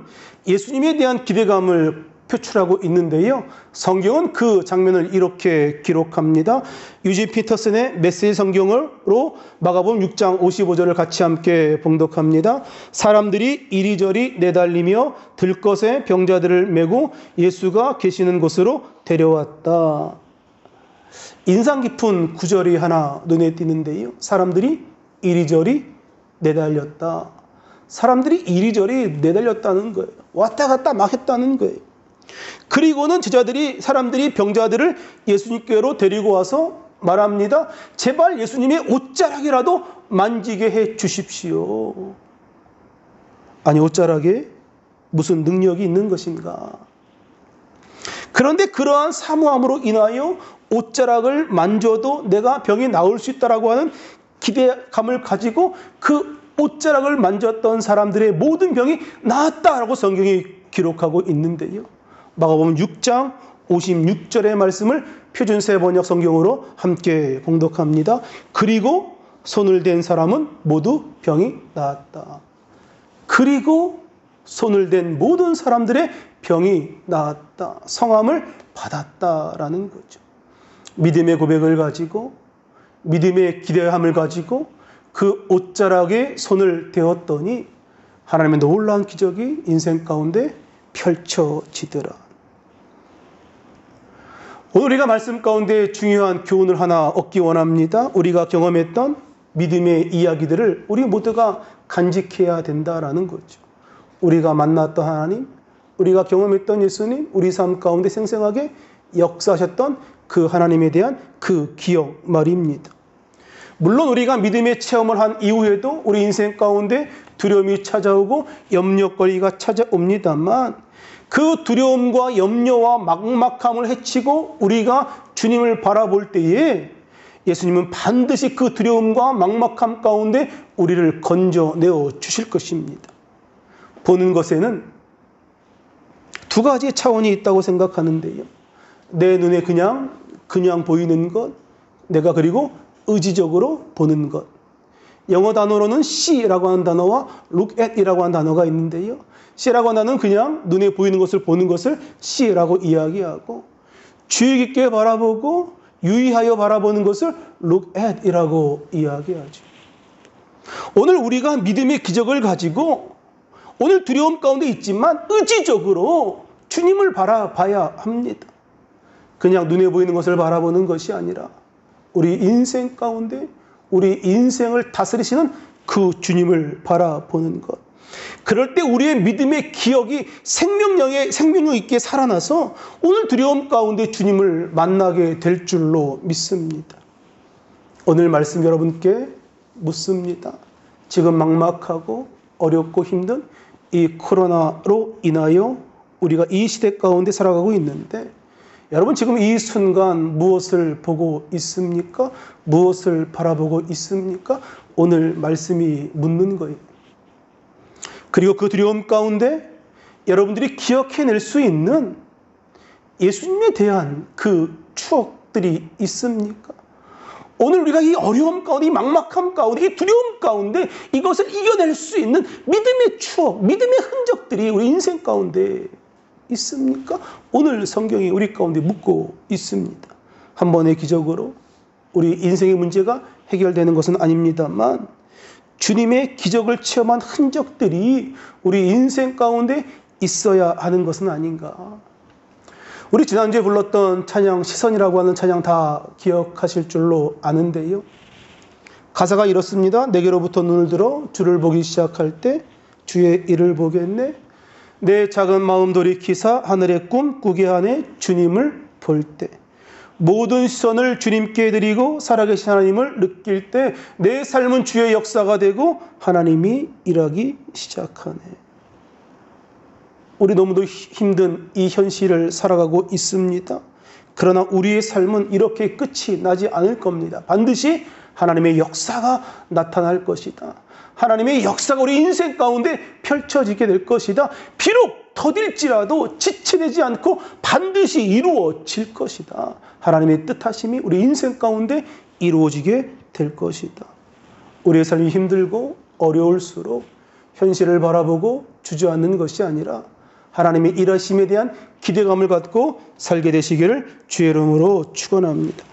예수님에 대한 기대감을 표출하고 있는데요. 성경은 그 장면을 이렇게 기록합니다. 유지 피터슨의 메시지 성경으로 마가복음 6장 55절을 같이 함께 봉독합니다. 사람들이 이리저리 내달리며 들것에 병자들을 메고 예수가 계시는 곳으로 데려왔다. 인상 깊은 구절이 하나 눈에 띄는데요. 사람들이 이리저리 내달렸다. 사람들이 이리저리 내달렸다는 거예요. 왔다 갔다 막 했다는 거예요. 그리고는 사람들이 병자들을 예수님께로 데리고 와서 말합니다. 제발 예수님의 옷자락이라도 만지게 해 주십시오. 아니, 옷자락에 무슨 능력이 있는 것인가? 그런데 그러한 사모함으로 인하여 옷자락을 만져도 내가 병이 나을 수 있다라고 하는 기대감을 가지고 그 옷자락을 만졌던 사람들의 모든 병이 나았다라고 성경이 기록하고 있는데요. 마가복음 6장 56절의 말씀을 표준세 번역 성경으로 함께 봉독합니다. 그리고 손을 댄 사람은 모두 병이 나았다. 그리고 손을 댄 모든 사람들의 병이 나았다. 성함을 받았다라는 거죠. 믿음의 고백을 가지고 믿음의 기대함을 가지고 그 옷자락에 손을 대었더니 하나님의 놀라운 기적이 인생 가운데 펼쳐지더라. 오늘 우리가 말씀 가운데 중요한 교훈을 하나 얻기 원합니다. 우리가 경험했던 믿음의 이야기들을 우리 모두가 간직해야 된다라는 거죠. 우리가 만났던 하나님, 우리가 경험했던 예수님, 우리 삶 가운데 생생하게 역사하셨던 그 하나님에 대한 그 기억 말입니다. 물론 우리가 믿음의 체험을 한 이후에도 우리 인생 가운데 두려움이 찾아오고 염려거리가 찾아옵니다만 그 두려움과 염려와 막막함을 헤치고 우리가 주님을 바라볼 때에 예수님은 반드시 그 두려움과 막막함 가운데 우리를 건져내어 주실 것입니다. 보는 것에는 두 가지 차원이 있다고 생각하는데요. 내 눈에 그냥 보이는 것, 내가 그리고 의지적으로 보는 것. 영어 단어로는 see라고 하는 단어와 look at이라고 하는 단어가 있는데요. see라고 하는 단어는 그냥 눈에 보이는 것을 보는 것을 see라고 이야기하고 주의 깊게 바라보고 유의하여 바라보는 것을 look at이라고 이야기하죠. 오늘 우리가 믿음의 기적을 가지고 오늘 두려움 가운데 있지만 의지적으로 주님을 바라봐야 합니다. 그냥 눈에 보이는 것을 바라보는 것이 아니라 우리 인생 가운데 우리 인생을 다스리시는 그 주님을 바라보는 것. 그럴 때 우리의 믿음의 기억이 생명력 있게 살아나서 오늘 두려움 가운데 주님을 만나게 될 줄로 믿습니다. 오늘 말씀 여러분께 묻습니다. 지금 막막하고 어렵고 힘든 이 코로나로 인하여 우리가 이 시대 가운데 살아가고 있는데 여러분 지금 이 순간 무엇을 보고 있습니까? 무엇을 바라보고 있습니까? 오늘 말씀이 묻는 거예요. 그리고 그 두려움 가운데 여러분들이 기억해낼 수 있는 예수님에 대한 그 추억들이 있습니까? 오늘 우리가 이 어려움 가운데, 이 막막함 가운데, 이 두려움 가운데 이것을 이겨낼 수 있는 믿음의 추억, 믿음의 흔적들이 우리 인생 가운데 있습니까? 오늘 성경이 우리 가운데 묻고 있습니다. 한 번의 기적으로 우리 인생의 문제가 해결되는 것은 아닙니다만 주님의 기적을 체험한 흔적들이 우리 인생 가운데 있어야 하는 것은 아닌가. 우리 지난주에 불렀던 찬양 시선이라고 하는 찬양 다 기억하실 줄로 아는데요. 가사가 이렇습니다. 내게로부터 눈을 들어 주를 보기 시작할 때 주의 일을 보겠네. 내 작은 마음 돌이키사 하늘의 꿈 꾸게 하네. 주님을 볼 때 모든 시선을 주님께 드리고 살아계신 하나님을 느낄 때 내 삶은 주의 역사가 되고 하나님이 일하기 시작하네. 우리 너무도 힘든 이 현실을 살아가고 있습니다. 그러나 우리의 삶은 이렇게 끝이 나지 않을 겁니다. 반드시 하나님의 역사가 나타날 것이다. 하나님의 역사가 우리 인생 가운데 펼쳐지게 될 것이다. 비록 더딜지라도 지체되지 않고 반드시 이루어질 것이다. 하나님의 뜻하심이 우리 인생 가운데 이루어지게 될 것이다. 우리의 삶이 힘들고 어려울수록 현실을 바라보고 주저앉는 것이 아니라 하나님의 일하심에 대한 기대감을 갖고 살게 되시기를 주의 이름으로 축원합니다.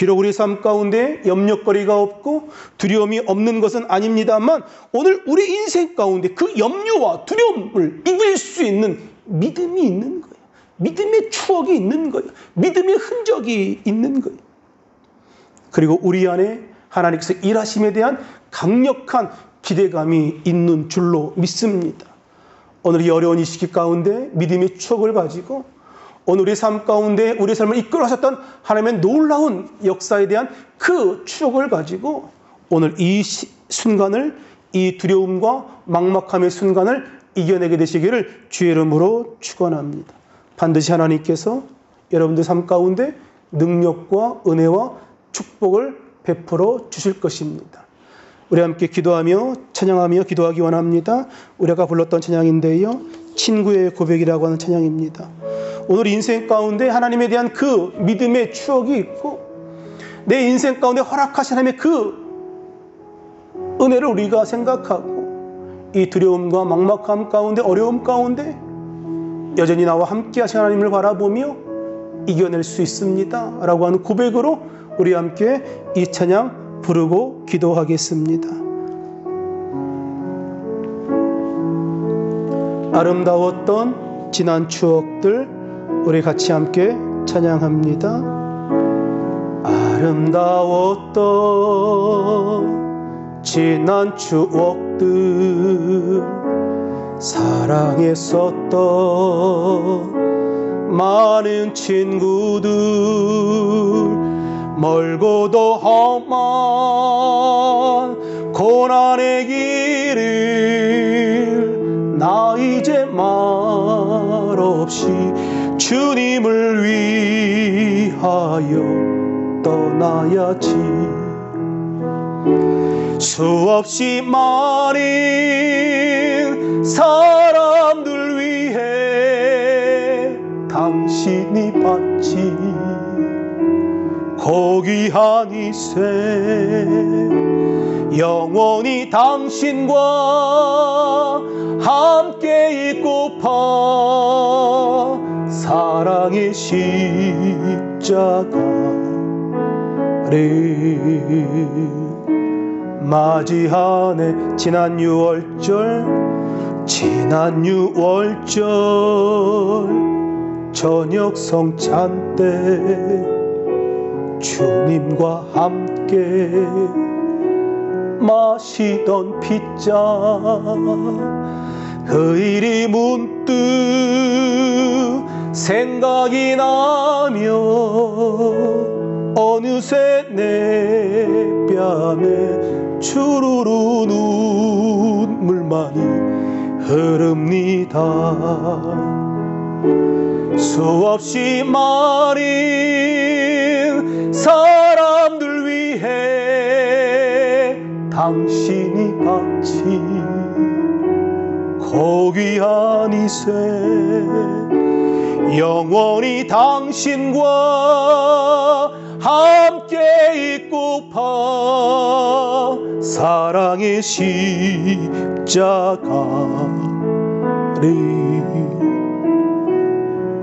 비록 우리 삶 가운데 염려거리가 없고 두려움이 없는 것은 아닙니다만 오늘 우리 인생 가운데 그 염려와 두려움을 이길 수 있는 믿음이 있는 거예요. 믿음의 추억이 있는 거예요. 믿음의 흔적이 있는 거예요. 그리고 우리 안에 하나님께서 일하심에 대한 강력한 기대감이 있는 줄로 믿습니다. 오늘 이 어려운 이 시기 가운데 믿음의 추억을 가지고 오늘 우리 삶 가운데 우리 삶을 이끌어 하셨던 하나님의 놀라운 역사에 대한 그 추억을 가지고 오늘 이 순간을, 이 두려움과 막막함의 순간을 이겨내게 되시기를 주의 이름으로 축원합니다. 반드시 하나님께서 여러분들 삶 가운데 능력과 은혜와 축복을 베풀어 주실 것입니다. 우리 함께 기도하며 찬양하며 기도하기 원합니다. 우리가 불렀던 찬양인데요, 친구의 고백이라고 하는 찬양입니다. 오늘 인생 가운데 하나님에 대한 그 믿음의 추억이 있고 내 인생 가운데 허락하신 하나님의 그 은혜를 우리가 생각하고 이 두려움과 막막함 가운데 어려움 가운데 여전히 나와 함께 하신 하나님을 바라보며 이겨낼 수 있습니다 라고 하는 고백으로 우리 함께 이 찬양 부르고 기도하겠습니다. 아름다웠던 지난 추억들 우리 같이 함께 찬양합니다. 아름다웠던 지난 추억들 사랑했었던 많은 친구들 멀고도 험한 고난의 길을 나 이제 말없이 주님을 위하여 떠나야지. 수없이 많은 사람들 위해 당신이 받지 고귀한 이세 영원히 당신과 함께 있고파 사랑의 십자가를 맞이하네. 지난 6월절 저녁 성찬 때 주님과 함께 마시던 핏잔 그 일이 문득 생각이 나며 어느새 내 뺨에 주르르 눈물만이 흐릅니다. 수없이 많은 사람들 위해 당신이 받지 고귀한 이세 영원히 당신과 함께 있고파 사랑의 십자가를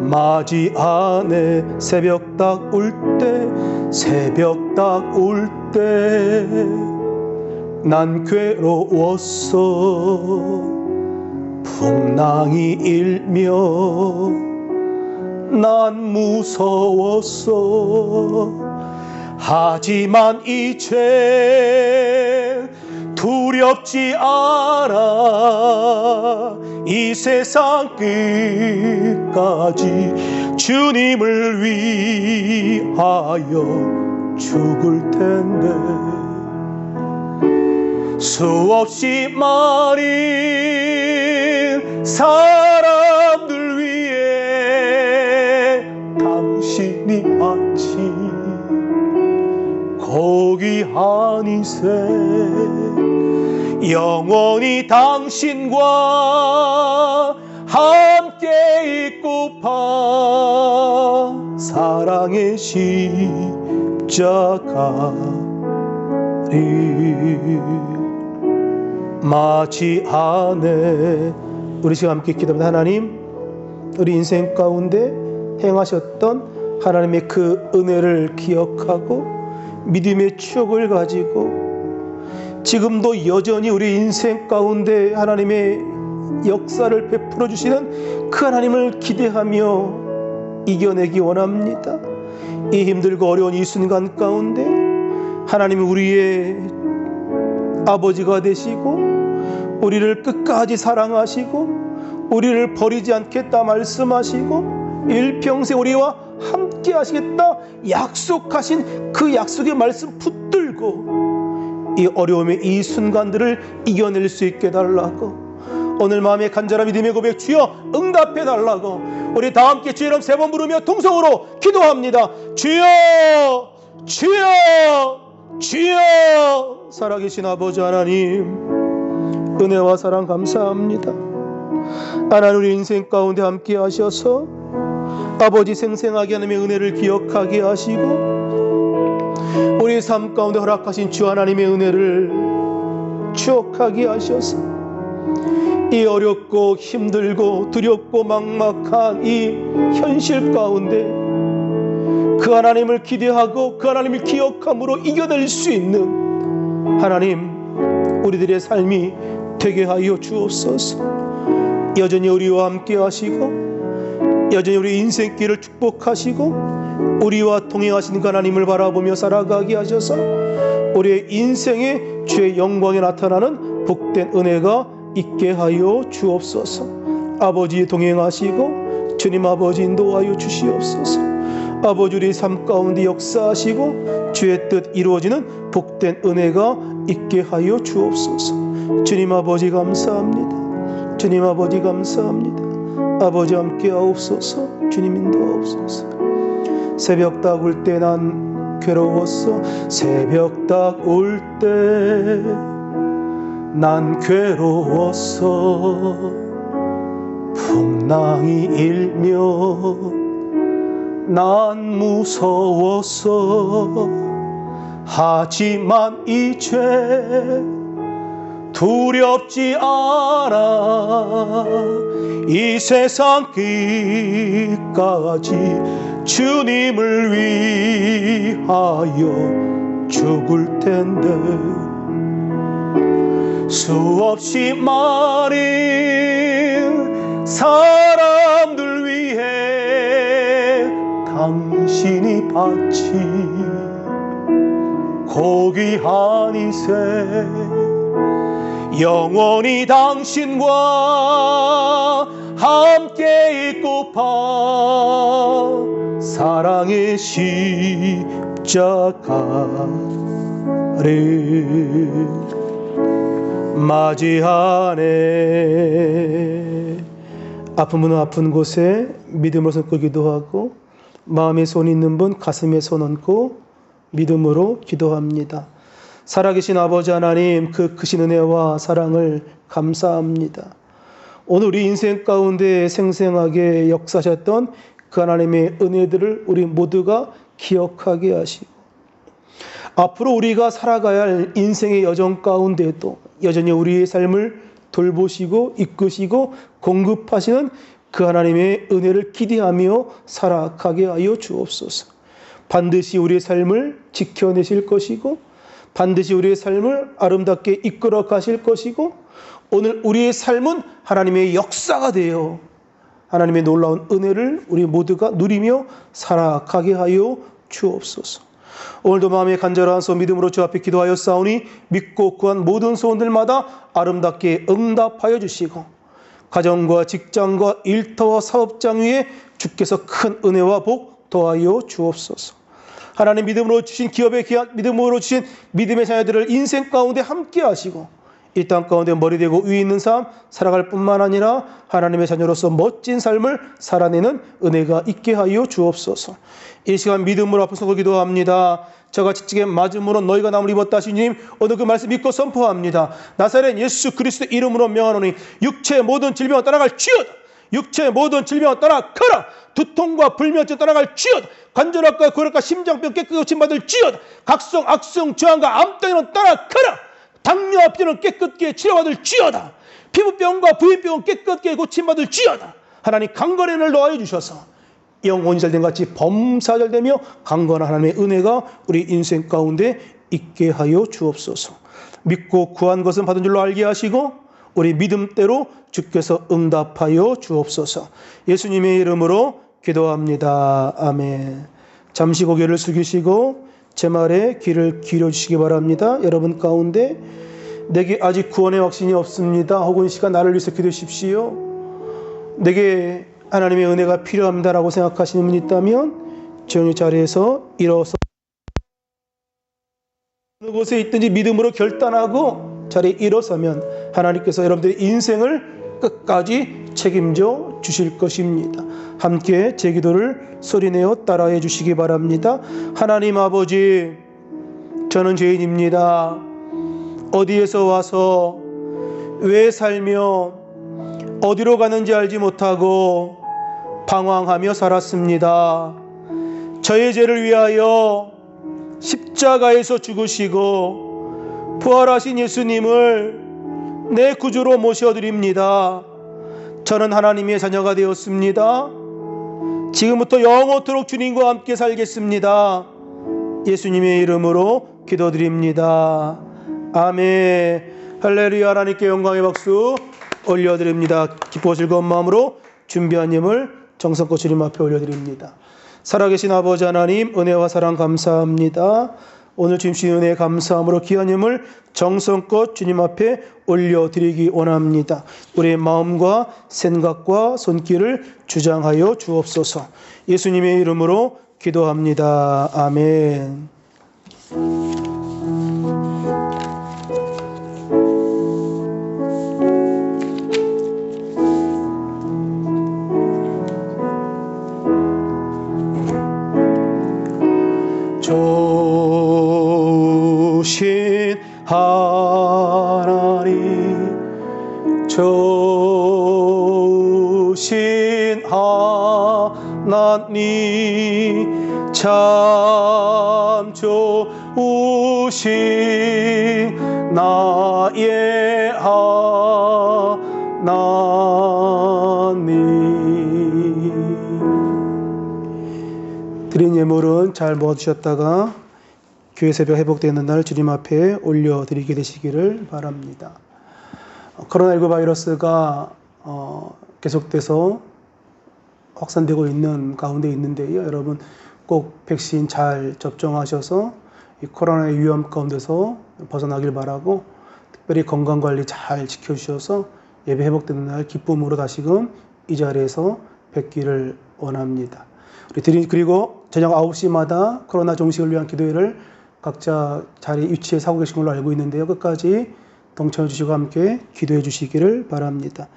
맞이하네. 새벽 딱 올 때 난 괴로웠어. 풍랑이 일며 난 무서웠어. 하지만 이제 두렵지 않아. 이 세상 끝까지 주님을 위하여 죽을 텐데 수없이 많은 사람들 위해 당신이 마치 고귀한 이세 영원히 당신과 함께 있고파 사랑의 십자가를 마치 안에. 우리 지금 함께 기도합니다. 하나님, 우리 인생 가운데 행하셨던 하나님의 그 은혜를 기억하고 믿음의 추억을 가지고 지금도 여전히 우리 인생 가운데 하나님의 역사를 베풀어 주시는 그 하나님을 기대하며 이겨내기 원합니다. 이 힘들고 어려운 이 순간 가운데 하나님이 우리의 아버지가 되시고 우리를 끝까지 사랑하시고 우리를 버리지 않겠다 말씀하시고 일평생 우리와 함께 하시겠다 약속하신 그 약속의 말씀 붙들고 이 어려움의 이 순간들을 이겨낼 수 있게 달라고 오늘 마음의 간절한 믿음의 고백 주여 응답해 달라고 우리 다 함께 주의 이름 3번 부르며 통성으로 기도합니다. 주여 주여 주여. 살아계신 아버지 하나님, 은혜와 사랑 감사합니다. 하나님, 우리 인생 가운데 함께 하셔서 아버지 생생하게 하나님의 은혜를 기억하게 하시고 우리 삶 가운데 허락하신 주 하나님의 은혜를 추억하게 하셔서 이 어렵고 힘들고 두렵고 막막한 이 현실 가운데 그 하나님을 기대하고 그 하나님을 기억함으로 이겨낼 수 있는 하나님, 우리들의 삶이 되게 하여 주옵소서. 여전히 우리와 함께 하시고 여전히 우리 인생길을 축복하시고 우리와 동행하시는 그 하나님을 바라보며 살아가게 하셔서 우리의 인생에 주의 영광이 나타나는 복된 은혜가 있게 하여 주옵소서. 아버지 동행하시고 주님 아버지 인도하여 주시옵소서. 아버지, 우리 삶 가운데 역사하시고 주의 뜻 이루어지는 복된 은혜가 있게 하여 주옵소서. 주님 아버지 감사합니다. 주님 아버지 감사합니다. 아버지 함께 하옵소서. 주님 인도하옵소서. 새벽딱 올 때 난 괴로웠어. 새벽딱 올 때 난 괴로웠어. 풍랑이 일면 난 무서웠어. 하지만 이제 두렵지 않아. 이 세상 끝까지 주님을 위하여 죽을 텐데 수없이 많은 사람들 위해 당신이 바친 고귀한 이세 영원히 당신과 함께 있고파 사랑의 십자가를 맞이하네. 아픈 분은 아픈 곳에 믿음으로 손 기도하고 마음에 손 있는 분 가슴에 손 얹고 믿음으로 기도합니다. 살아계신 아버지 하나님, 그 크신 은혜와 사랑을 감사합니다. 오늘 우리 인생 가운데 생생하게 역사하셨던 그 하나님의 은혜들을 우리 모두가 기억하게 하시고 앞으로 우리가 살아가야 할 인생의 여정 가운데도 여전히 우리의 삶을 돌보시고 이끄시고 공급하시는 그 하나님의 은혜를 기대하며 살아가게 하여 주옵소서. 반드시 우리의 삶을 지켜내실 것이고 반드시 우리의 삶을 아름답게 이끌어 가실 것이고 오늘 우리의 삶은 하나님의 역사가 되어 하나님의 놀라운 은혜를 우리 모두가 누리며 살아가게 하여 주옵소서. 오늘도 마음의 간절한 소원 믿음으로 주 앞에 기도하여 싸우니 믿고 구한 모든 소원들마다 아름답게 응답하여 주시고 가정과 직장과 일터와 사업장 위에 주께서 큰 은혜와 복 더하여 주옵소서. 하나님 믿음으로 주신 기업의 귀한 믿음으로 주신 믿음의 자녀들을 인생 가운데 함께 하시고 이 땅 가운데 머리 대고 위 있는 삶 살아갈 뿐만 아니라 하나님의 자녀로서 멋진 삶을 살아내는 은혜가 있게 하여 주옵소서. 이 시간 믿음으로 앞서서 기도합니다. 저가 지치게 맞음으로 너희가 남을 입었다 하신 주님, 오늘 그 말씀 믿고 선포합니다. 나사렛 예수 그리스도 이름으로 명하노니 육체의 모든 질병을 떠나갈지어다. 육체의 모든 질병을 떠나가라. 두통과 불면증 떠나갈지어다. 관절학과 고혈압과 심장병 깨끗이 고침받을지어다. 각성 악성 저항과 암덩이는 떠나가라. 당뇨합병은 깨끗게 치료받을지어다. 피부병과 부인병은 깨끗게 고침받을지어다. 하나님 강건한을 놓아여 주셔서 영혼이 잘된 같이 범사 잘되며 강건한 하나님의 은혜가 우리 인생 가운데 있게 하여 주옵소서. 믿고 구한 것은 받은 줄로 알게 하시고 우리 믿음대로 주께서 응답하여 주옵소서. 예수님의 이름으로 기도합니다. 아멘. 잠시 고개를 숙이시고 제 말에 귀를 기울여 주시기 바랍니다. 여러분 가운데 내게 아직 구원의 확신이 없습니다. 혹은 이 시간 나를 위해서 기도하십시오. 내게 하나님의 은혜가 필요합니다라고 생각하시는 분이 있다면 조용히 자리에서 일어서 어느 곳에 있든지 믿음으로 결단하고 자리에 일어서면 하나님께서 여러분들의 인생을 끝까지 책임져 주실 것입니다. 함께 제 기도를 소리내어 따라해 주시기 바랍니다. 하나님 아버지, 저는 죄인입니다. 어디에서 와서 왜 살며 어디로 가는지 알지 못하고 방황하며 살았습니다. 저의 죄를 위하여 십자가에서 죽으시고 부활하신 예수님을 내 구주로 모셔드립니다. 저는 하나님의 자녀가 되었습니다. 지금부터 영원토록 주님과 함께 살겠습니다. 예수님의 이름으로 기도드립니다. 아멘. 할렐루야. 하나님께 영광의 박수 올려드립니다. 기뻐 즐거운 마음으로 준비한 예물 정성껏 주님 앞에 올려드립니다. 살아계신 아버지 하나님, 은혜와 사랑 감사합니다. 오늘 주님 주신 은혜 감사함으로 귀한 예물 정성껏 주님 앞에 올려드리기 원합니다. 우리의 마음과 생각과 손길을 주장하여 주옵소서. 예수님의 이름으로 기도합니다. 아멘. 조신 하나님, 조신 하나님, 참 좋으신 나의 하나님. 드린 예물은 잘 모아두셨다가 교회 새벽 회복되는 날 주님 앞에 올려드리게 되시기를 바랍니다. 코로나19 바이러스가 계속돼서 확산되고 있는 가운데 있는데요. 여러분 꼭 백신 잘 접종하셔서 이 코로나의 위험 가운데서 벗어나길 바라고, 특별히 건강관리 잘 지켜주셔서 예배 회복되는 날 기쁨으로 다시금 이 자리에서 뵙기를 원합니다. 그리고 저녁 9시마다 코로나 종식을 위한 기도회를 각자 자리 위치에 서고 계신 걸로 알고 있는데요. 끝까지 동참해 주시고 함께 기도해 주시기를 바랍니다.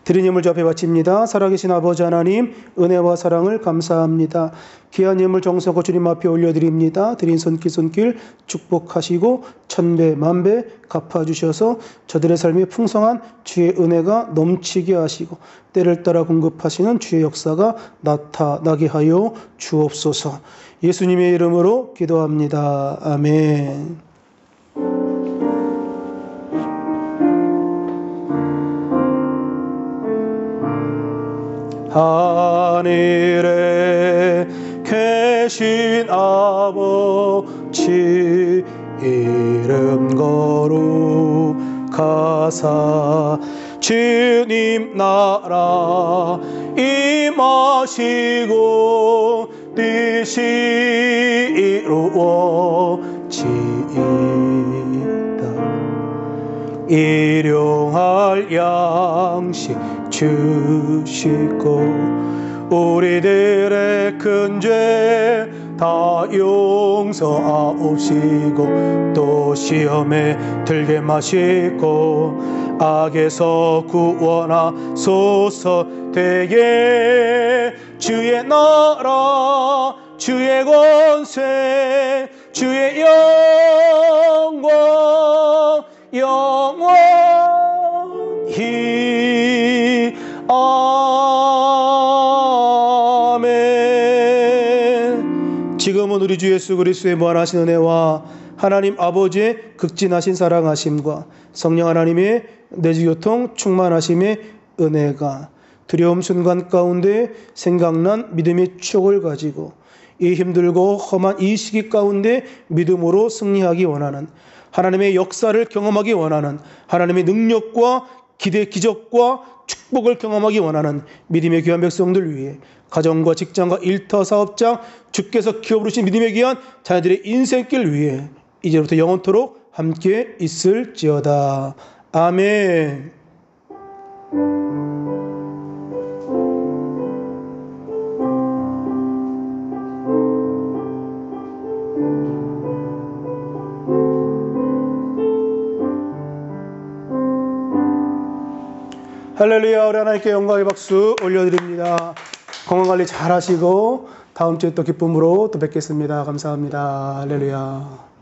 드린 예물 주 앞에 바칩니다. 살아계신 아버지 하나님, 은혜와 사랑을 감사합니다. 귀한 예물 정성껏 주님 앞에 올려드립니다. 드린 손길 축복하시고 천배 만배 갚아주셔서 저들의 삶에 풍성한 주의 은혜가 넘치게 하시고 때를 따라 공급하시는 주의 역사가 나타나게 하여 주옵소서. 예수님의 이름으로 기도합니다. 아멘. 하늘에 계신 아버지 이름 거룩하사 주님 나라 임하시고 뜻이 이루어지이다. 일용할 양식 주시고 우리들의 큰 죄 다 용서하옵시고 또 시험에 들게 마시고 악에서 구원하소서. 되게 주의 나라 주의 권세 주의 영광 영원히 아멘. 지금은 우리 주 예수 그리스도의 무한하신 은혜와 하나님 아버지의 극진하신 사랑하심과 성령 하나님의 내주교통 충만하심의 은혜가 두려움 순간 가운데 생각난 믿음의 추억을 가지고 이 힘들고 험한 이 시기 가운데 믿음으로 승리하기 원하는, 하나님의 역사를 경험하기 원하는, 하나님의 능력과 기대 기적과 축복을 경험하기 원하는 믿음의 귀한 백성들 위해 가정과 직장과 일터 사업장 주께서 키워부르신 믿음의 귀한 자녀들의 인생길 위해 이제부터 영원토록 함께 있을지어다. 아멘. 할렐루야. 우리 하나님께 영광의 박수 올려드립니다. 건강관리 잘 하시고 다음 주에 또 기쁨으로 또 뵙겠습니다. 감사합니다. 할렐루야.